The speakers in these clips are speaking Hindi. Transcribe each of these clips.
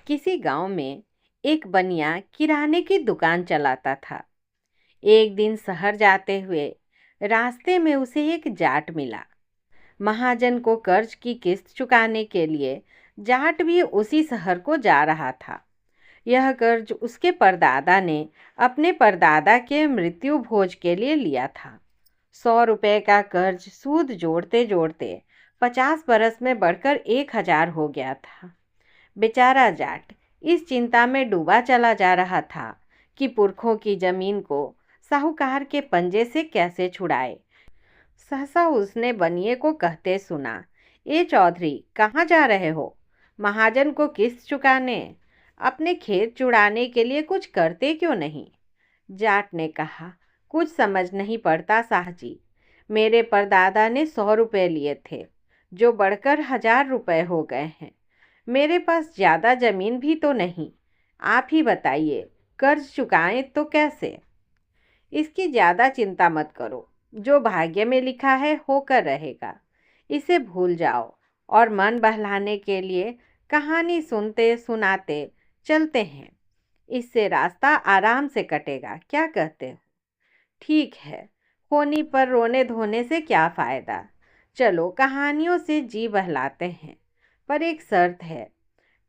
किसी गांव में एक बनिया किराने की दुकान चलाता था। एक दिन शहर जाते हुए रास्ते में उसे एक जाट मिला। महाजन को कर्ज की किस्त चुकाने के लिए जाट भी उसी शहर को जा रहा था। यह कर्ज उसके परदादा ने अपने परदादा के मृत्यु भोज के लिए लिया था। 100 रुपए का कर्ज सूद जोड़ते जोड़ते 50 बरस में बढ़कर 1000 हो गया था। बेचारा जाट इस चिंता में डूबा चला जा रहा था कि पुरखों की जमीन को साहूकार के पंजे से कैसे छुड़ाए। सहसा उसने बनिए को कहते सुना, ए चौधरी, कहाँ जा रहे हो? महाजन को किस्त चुकाने। अपने खेत छुड़ाने के लिए कुछ करते क्यों नहीं? जाट ने कहा, कुछ समझ नहीं पड़ता साहजी। मेरे परदादा ने 100 रुपए लिए थे, जो बढ़कर 1000 रुपए हो गए हैं। मेरे पास ज़्यादा ज़मीन भी तो नहीं। आप ही बताइए, कर्ज चुकाएं तो कैसे? इसकी ज़्यादा चिंता मत करो। जो भाग्य में लिखा है होकर रहेगा। इसे भूल जाओ और मन बहलाने के लिए कहानी सुनते सुनाते चलते हैं। इससे रास्ता आराम से कटेगा। क्या कहते हो? ठीक है, होनी पर रोने धोने से क्या फ़ायदा। चलो कहानियों से जी बहलाते हैं, पर एक शर्त है।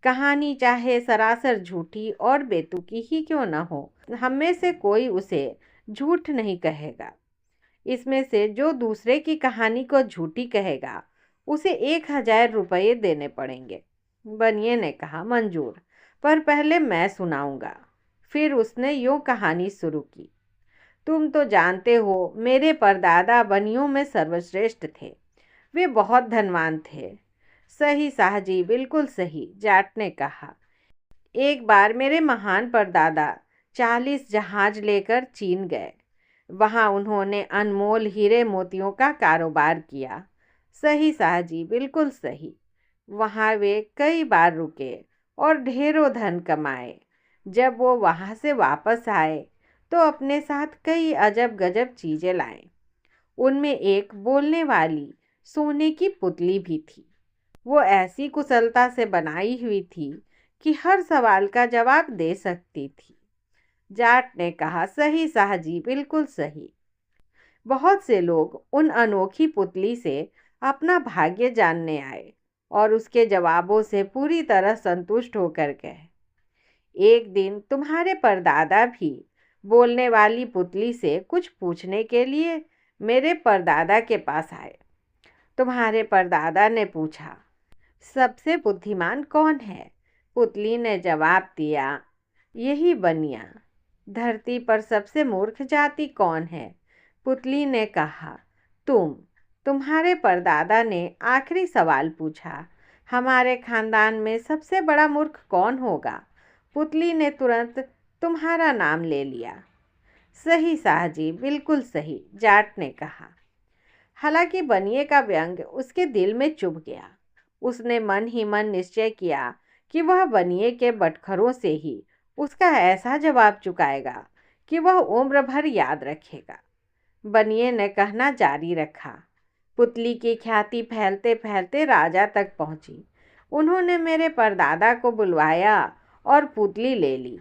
कहानी चाहे सरासर झूठी और बेतुकी ही क्यों न हो, हम में से कोई उसे झूठ नहीं कहेगा। इसमें से जो दूसरे की कहानी को झूठी कहेगा उसे 1000 रुपये देने पड़ेंगे। बनिए ने कहा, मंजूर, पर पहले मैं सुनाऊंगा। फिर उसने यूं कहानी शुरू की। तुम तो जानते हो, मेरे परदादा बनियों में सर्वश्रेष्ठ थे। वे बहुत धनवान थे। सही साहजी, बिल्कुल सही, जाट ने कहा। एक बार मेरे महान परदादा 40 जहाज लेकर चीन गए। वहां उन्होंने अनमोल हीरे मोतियों का कारोबार किया। सही साहजी, बिल्कुल सही। वहां वे कई बार रुके और ढेरों धन कमाए। जब वो वहां से वापस आए तो अपने साथ कई अजब गजब चीजें लाए। उनमें एक बोलने वाली सोने की पुतली भी थी। वो ऐसी कुशलता से बनाई हुई थी कि हर सवाल का जवाब दे सकती थी। जाट ने कहा, सही साहजी, बिल्कुल सही। बहुत से लोग उन अनोखी पुतली से अपना भाग्य जानने आए और उसके जवाबों से पूरी तरह संतुष्ट होकर गए। एक दिन तुम्हारे परदादा भी बोलने वाली पुतली से कुछ पूछने के लिए मेरे परदादा के पास आए। तुम्हारे परदादा ने पूछा, सबसे बुद्धिमान कौन है? पुतली ने जवाब दिया, यही बनिया। धरती पर सबसे मूर्ख जाति कौन है? पुतली ने कहा, तुम्हारे परदादा ने आखिरी सवाल पूछा, हमारे खानदान में सबसे बड़ा मूर्ख कौन होगा? पुतली ने तुरंत तुम्हारा नाम ले लिया। सही साहजी, बिल्कुल सही, जाट ने कहा। हालांकि बनिए का व्यंग उसके दिल में चुभ गया। उसने मन ही मन निश्चय किया कि वह बनिए के बटखरों से ही उसका ऐसा जवाब चुकाएगा कि वह उम्र भर याद रखेगा। बनिए ने कहना जारी रखा। पुतली की ख्याति फैलते फैलते राजा तक पहुंची। उन्होंने मेरे परदादा को बुलवाया और पुतली ले ली।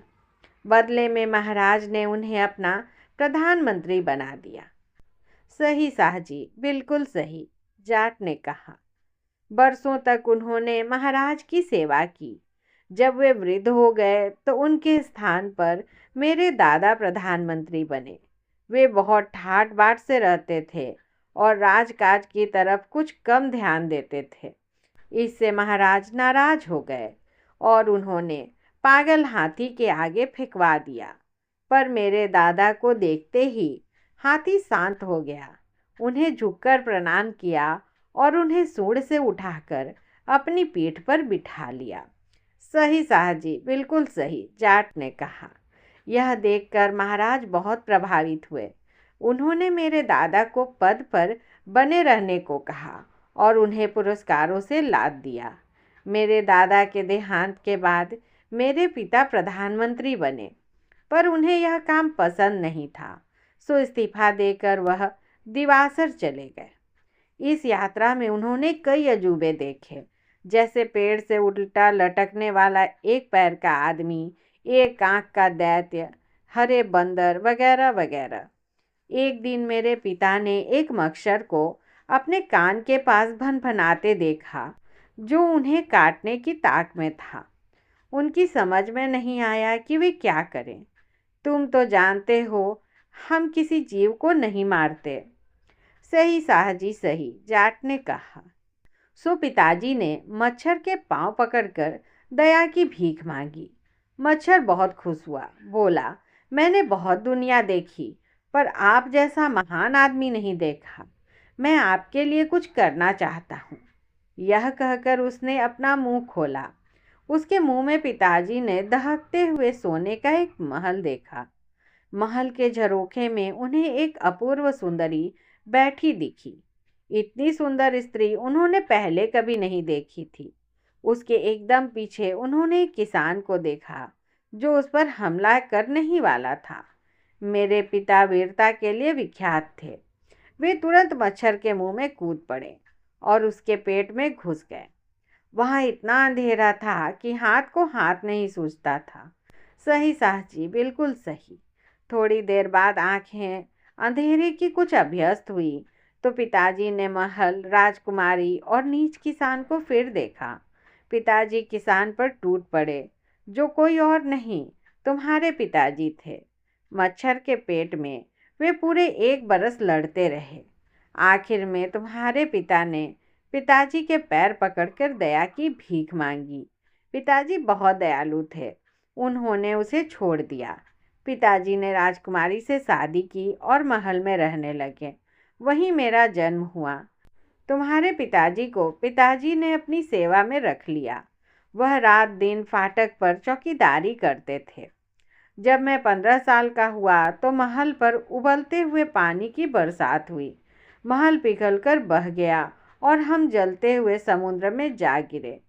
बदले में महाराज ने उन्हें अपना प्रधानमंत्री बना दिया। सही साहजी, बिल्कुल सही, जाट ने कहा। बरसों तक उन्होंने महाराज की सेवा की। जब वे वृद्ध हो गए तो उनके स्थान पर मेरे दादा प्रधानमंत्री बने। वे बहुत ठाट बाट से रहते थे और राजकाज की तरफ कुछ कम ध्यान देते थे। इससे महाराज नाराज हो गए और उन्होंने पागल हाथी के आगे फेंकवा दिया। पर मेरे दादा को देखते ही हाथी शांत हो गया। उन्हें झुककर प्रणाम किया और उन्हें सूंड से उठाकर अपनी पीठ पर बिठा लिया। सही साहजी, बिल्कुल सही, जाट ने कहा। यह देखकर महाराज बहुत प्रभावित हुए। उन्होंने मेरे दादा को पद पर बने रहने को कहा और उन्हें पुरस्कारों से लाद दिया। मेरे दादा के देहांत के बाद मेरे पिता प्रधानमंत्री बने, पर उन्हें यह काम पसंद नहीं था, सो इस्तीफा देकर वह दिवासर चले गए। इस यात्रा में उन्होंने कई अजूबे देखे। जैसे पेड़ से उल्टा लटकने वाला एक पैर का आदमी, एक आंख का दैत्य, हरे बंदर वगैरह वगैरह। एक दिन मेरे पिता ने एक मच्छर को अपने कान के पास भनभनाते देखा, जो उन्हें काटने की ताक में था। उनकी समझ में नहीं आया कि वे क्या करें। तुम तो जानते हो, हम किसी जीव को नहीं मारते। सही साहजी सही, जाट ने कहा। सो पिताजी ने मच्छर के पांव पकड़कर दया की भीख मांगी। मच्छर बहुत खुश हुआ, बोला, मैंने बहुत दुनिया देखी, पर आप जैसा महान आदमी नहीं देखा। मैं आपके लिए कुछ करना चाहता हूँ। यह कहकर उसने अपना मुंह खोला। उसके मुंह में पिताजी ने दहकते हुए सोने का एक महल देखा। महल के झरोखे में उन्हें एक अपूर्व सुंदरी बैठी दिखी। इतनी सुंदर स्त्री उन्होंने पहले कभी नहीं देखी थी। उसके एकदम पीछे उन्होंने एक किसान को देखा, जो उस पर हमला करने ही वाला था। मेरे पिता वीरता के लिए विख्यात थे। वे तुरंत मच्छर के मुंह में कूद पड़े और उसके पेट में घुस गए। वहाँ इतना अंधेरा था कि हाथ को हाथ नहीं सूझता था। सही साहजी, बिल्कुल सही। थोड़ी देर बाद आंखें अंधेरे की कुछ अभ्यस्त हुई तो पिताजी ने महल, राजकुमारी और नीच किसान को फिर देखा। पिताजी किसान पर टूट पड़े, जो कोई और नहीं, तुम्हारे पिताजी थे। मच्छर के पेट में वे पूरे 1 बरस लड़ते रहे। आखिर में तुम्हारे पिता ने पिताजी के पैर पकड़कर दया की भीख मांगी। पिताजी बहुत दयालु थे, उन्होंने उसे छोड़ दिया। पिताजी ने राजकुमारी से शादी की और महल में रहने लगे। वहीं मेरा जन्म हुआ। तुम्हारे पिताजी को पिताजी ने अपनी सेवा में रख लिया। वह रात दिन फाटक पर चौकीदारी करते थे। जब मैं 15 साल का हुआ तो महल पर उबलते हुए पानी की बरसात हुई। महल पिघलकर बह गया और हम जलते हुए समुद्र में जा गिरे।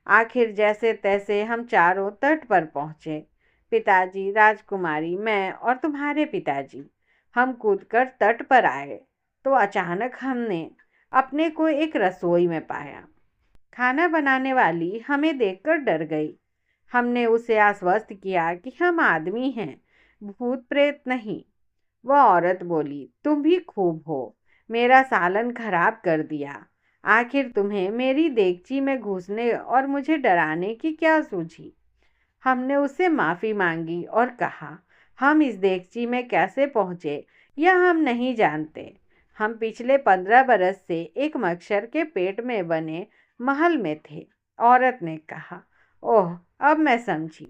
आखिर जैसे तैसे हम चारों तट पर पहुँचे। पिताजी, राजकुमारी, मैं और तुम्हारे पिताजी। हम कूदकर तट पर आए तो अचानक हमने अपने को एक रसोई में पाया। खाना बनाने वाली हमें देखकर डर गई। हमने उसे आश्वस्त किया कि हम आदमी हैं, भूत प्रेत नहीं। वह औरत बोली, तुम भी खूब हो, मेरा सालन खराब कर दिया। आखिर तुम्हें मेरी देगची में घुसने और मुझे डराने की क्या सूझी? हमने उससे माफ़ी मांगी और कहा, हम इस देगची में कैसे पहुँचे यह हम नहीं जानते। हम पिछले 15 बरस से एक मच्छर के पेट में बने महल में थे। औरत ने कहा, ओह, अब मैं समझी।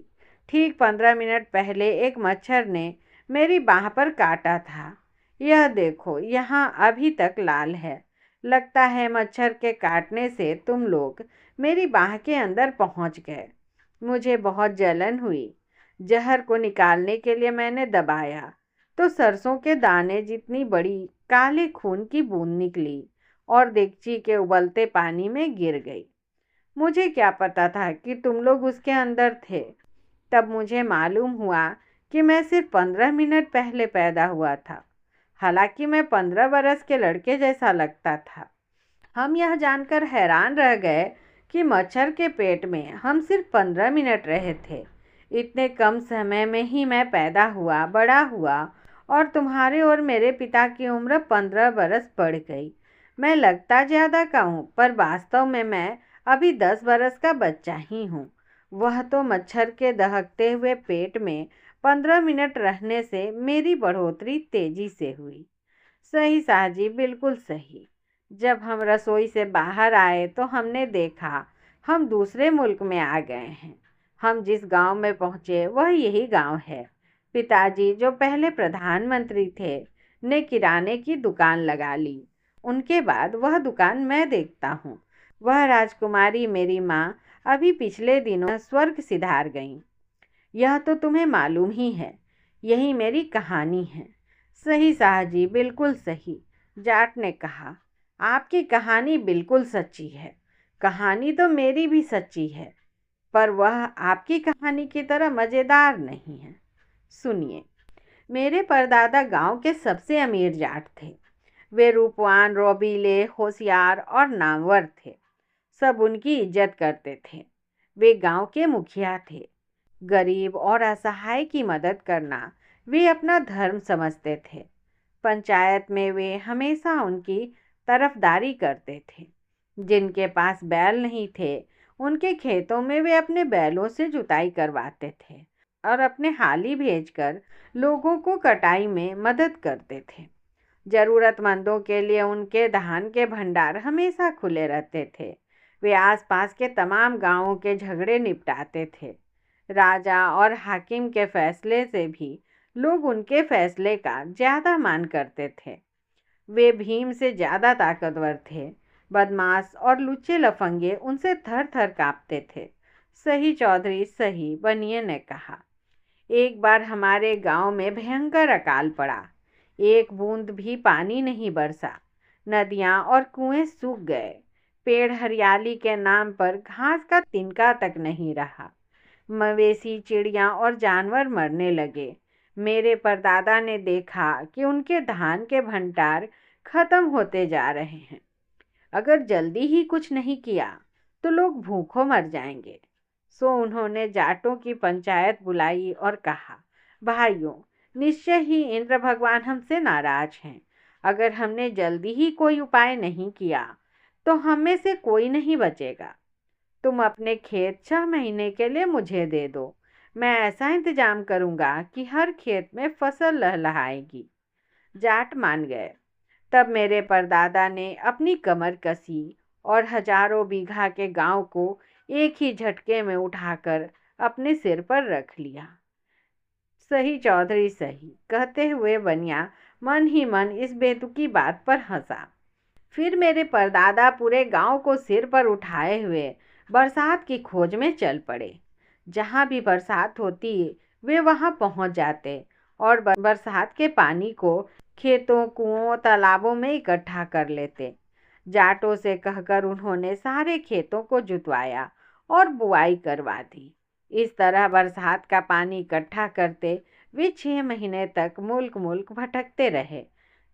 ठीक 15 मिनट पहले एक मच्छर ने मेरी बाह पर काटा था। यह देखो, यहाँ अभी तक लाल है। लगता है मच्छर के काटने से तुम लोग मेरी बाह के अंदर पहुँच गए। मुझे बहुत जलन हुई। जहर को निकालने के लिए मैंने दबाया तो सरसों के दाने जितनी बड़ी काले खून की बूंद निकली और देगची के उबलते पानी में गिर गई। मुझे क्या पता था कि तुम लोग उसके अंदर थे। तब मुझे मालूम हुआ कि मैं सिर्फ 15 मिनट पहले पैदा हुआ था। हालांकि मैं 15 बरस के लड़के जैसा लगता था। हम यह जानकर हैरान रह गए कि मच्छर के पेट में हम सिर्फ 15 मिनट रहे थे। इतने कम समय में ही मैं पैदा हुआ, बड़ा हुआ और तुम्हारे और मेरे पिता की उम्र 15 बरस बढ़ गई। मैं लगता ज़्यादा का हूँ, पर वास्तव में मैं अभी 10 बरस का बच्चा ही हूँ। वह तो मच्छर के दहकते हुए पेट में 15 मिनट रहने से मेरी बढ़ोतरी तेजी से हुई। सही साहजी, बिल्कुल सही। जब हम रसोई से बाहर आए तो हमने देखा हम दूसरे मुल्क में आ गए हैं। हम जिस गांव में पहुंचे वह यही गांव है। पिताजी, जो पहले प्रधानमंत्री थे, ने किराने की दुकान लगा ली। उनके बाद वह दुकान मैं देखता हूँ। वह राजकुमारी, मेरी माँ, अभी पिछले दिनों स्वर्ग सिधार गईं। यह तो तुम्हें मालूम ही है। यही मेरी कहानी है। सही साहजी, बिल्कुल सही, जाट ने कहा। आपकी कहानी बिल्कुल सच्ची है। कहानी तो मेरी भी सच्ची है, पर वह आपकी कहानी की तरह मज़ेदार नहीं है। सुनिए, मेरे परदादा गांव के सबसे अमीर जाट थे। वे रूपवान, रोबीले, होशियार और नामवर थे। सब उनकी इज्जत करते थे। वे गांव के मुखिया थे। गरीब और असहाय की मदद करना वे अपना धर्म समझते थे। पंचायत में वे हमेशा उनकी तरफदारी करते थे। जिनके पास बैल नहीं थे, उनके खेतों में वे अपने बैलों से जुताई करवाते थे और अपने हाली भेजकर लोगों को कटाई में मदद करते थे। जरूरतमंदों के लिए उनके धान के भंडार हमेशा खुले रहते थे। वे आसपास के तमाम गांवों के झगड़े निपटाते थे। राजा और हाकिम के फैसले से भी लोग उनके फैसले का ज़्यादा मान करते थे। वे भीम से ज़्यादा ताकतवर थे। बदमाश और लुच्चे लफंगे उनसे थर थर कांपते थे। सही चौधरी सही, बनिए ने कहा। एक बार हमारे गांव में भयंकर अकाल पड़ा। एक बूंद भी पानी नहीं बरसा। नदियां और कुएं सूख गए। पेड़ हरियाली के नाम पर घास का तिनका तक नहीं रहा। मवेशी, चिड़िया और जानवर मरने लगे। मेरे परदादा ने देखा कि उनके धान के भंडार खत्म होते जा रहे हैं। अगर जल्दी ही कुछ नहीं किया तो लोग भूखों मर जाएंगे। सो उन्होंने जाटों की पंचायत बुलाई और कहा, भाइयों, निश्चय ही इंद्र भगवान हमसे नाराज हैं। अगर हमने जल्दी ही कोई उपाय नहीं किया तो हम में से कोई नहीं बचेगा। तुम अपने खेत 6 महीने के लिए मुझे दे दो। मैं ऐसा इंतजाम करूंगा कि हर खेत में फसल लहलहाएगी। जाट मान गए। तब मेरे परदादा ने अपनी कमर कसी और हजारों बीघा के गांव को एक ही झटके में उठाकर अपने सिर पर रख लिया। सही चौधरी सही, कहते हुए बनिया मन ही मन इस बेतुकी बात पर हंसा। फिर मेरे परदादा पूरे गांव को सिर पर उठाए हुए बरसात की खोज में चल पड़े। जहां भी बरसात होती वे वहां पहुंच जाते और बरसात के पानी को खेतों, कुओं, तालाबों में इकट्ठा कर लेते। जाटों से कहकर उन्होंने सारे खेतों को जुतवाया और बुआई करवा दी। इस तरह बरसात का पानी इकट्ठा करते वे 6 महीने तक मुल्क मुल्क भटकते रहे,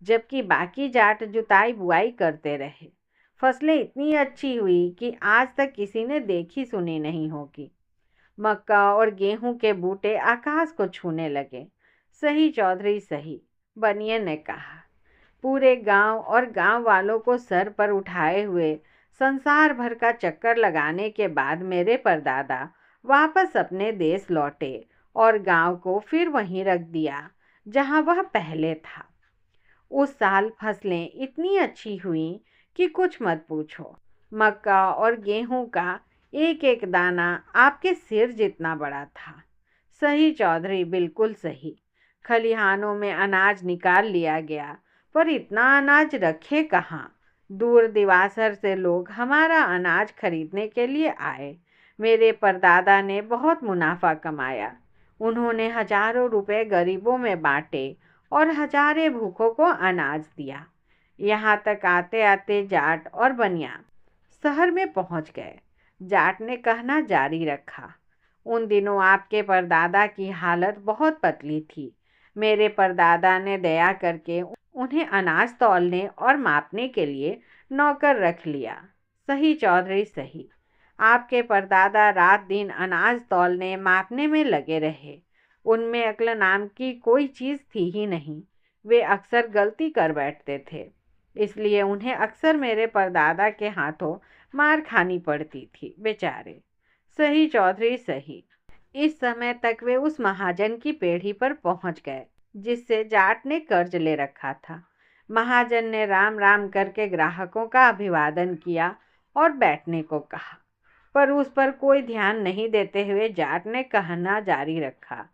जबकि बाकी जाट जुताई बुआई करते रहे। फसलें इतनी अच्छी हुई कि आज तक किसी ने देखी सुनी नहीं होगी। मक्का और गेहूं के बूटे आकाश को छूने लगे। सही चौधरी सही, बनिए ने कहा। पूरे गांव और गांव वालों को सर पर उठाए हुए संसार भर का चक्कर लगाने के बाद मेरे परदादा वापस अपने देश लौटे और गांव को फिर वहीं रख दिया जहां वह पहले था। उस साल फसलें इतनी अच्छी हुई कि कुछ मत पूछो। मक्का और गेहूं का एक एक दाना आपके सिर जितना बड़ा था। सही चौधरी, बिल्कुल सही। खलिहानों में अनाज निकाल लिया गया, पर इतना अनाज रखे कहाँ। दूर दिवासर से लोग हमारा अनाज खरीदने के लिए आए। मेरे परदादा ने बहुत मुनाफा कमाया। उन्होंने हजारों रुपए गरीबों में बांटे और हजारे भूखों को अनाज दिया। यहाँ तक आते आते जाट और बनिया शहर में पहुँच गए। जाट ने कहना जारी रखा, उन दिनों आपके परदादा की हालत बहुत पतली थी। मेरे परदादा ने दया करके उन्हें अनाज तौलने और मापने के लिए नौकर रख लिया। सही चौधरी सही, आपके परदादा रात दिन अनाज तौलने मापने में लगे रहे। उनमें अक्ल नाम की कोई चीज़ थी ही नहीं। वे अक्सर गलती कर बैठते थे, इसलिए उन्हें अक्सर मेरे परदादा के हाथों मार खानी पड़ती थी, बेचारे। सही चौधरी सही। इस समय तक वे उस महाजन की पेढ़ी पर पहुंच गए जिससे जाट ने कर्ज ले रखा था। महाजन ने राम राम करके ग्राहकों का अभिवादन किया और बैठने को कहा, पर उस पर कोई ध्यान नहीं देते हुए जाट ने कहना जारी रखा,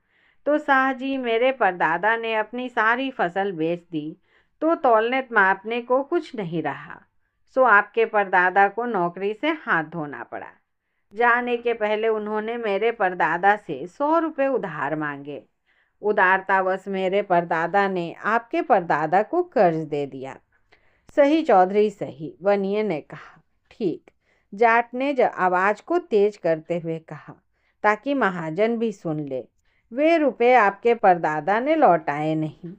तो साहजी, मेरे परदादा ने अपनी सारी फसल बेच दी तो तौलने मापने को कुछ नहीं रहा। सो आपके परदादा को नौकरी से हाथ धोना पड़ा। जाने के पहले उन्होंने मेरे परदादा से 100 रुपये उधार मांगे। उदारतावश मेरे परदादा ने आपके परदादा को कर्ज दे दिया। सही चौधरी सही, बनिए ने कहा। ठीक। जाट ने आवाज़ को तेज करते हुए कहा, ताकि महाजन भी सुन ले। वे रुपए आपके परदादा ने लौटाए नहीं।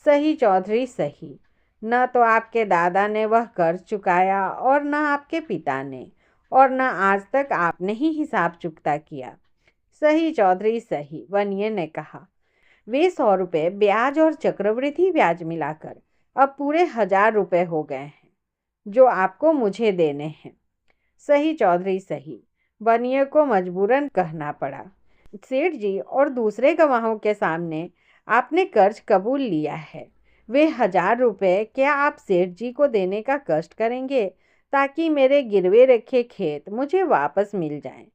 सही चौधरी सही, न तो आपके दादा ने वह कर्ज चुकाया और न आपके पिता ने, और न आज तक आपने ही हिसाब चुकता किया। सही चौधरी सही, बनिए ने कहा। वे 100 रुपये ब्याज और चक्रवृद्धि ब्याज मिलाकर अब पूरे 1000 रुपये हो गए हैं, जो आपको मुझे देने हैं। सही चौधरी सही, बनिए को मजबूरन कहना पड़ा। सेठ जी और दूसरे गवाहों के सामने आपने कर्ज कबूल लिया है। वे 1000 रुपये क्या आप सेठ जी को देने का कष्ट करेंगे, ताकि मेरे गिरवे रखे खेत मुझे वापस मिल जाएं।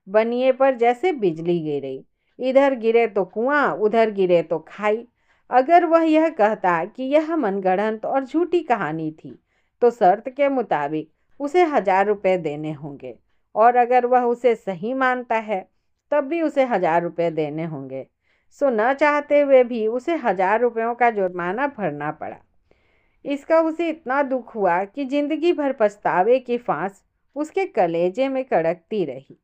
बनिए पर जैसे बिजली गिरी, इधर गिरे तो कुआं, उधर गिरे तो खाई। अगर वह यह कहता कि यह मनगढ़ंत और झूठी कहानी थी, तो शर्त के मुताबिक उसे 1000 रुपये देने होंगे, और अगर वह उसे सही मानता है तब भी उसे 1000 रुपये देने होंगे। सो न चाहते हुए भी उसे 1000 रुपयों का जुर्माना भरना पड़ा। इसका उसे इतना दुख हुआ कि जिंदगी भर पछतावे की फांस उसके कलेजे में कड़कती रही।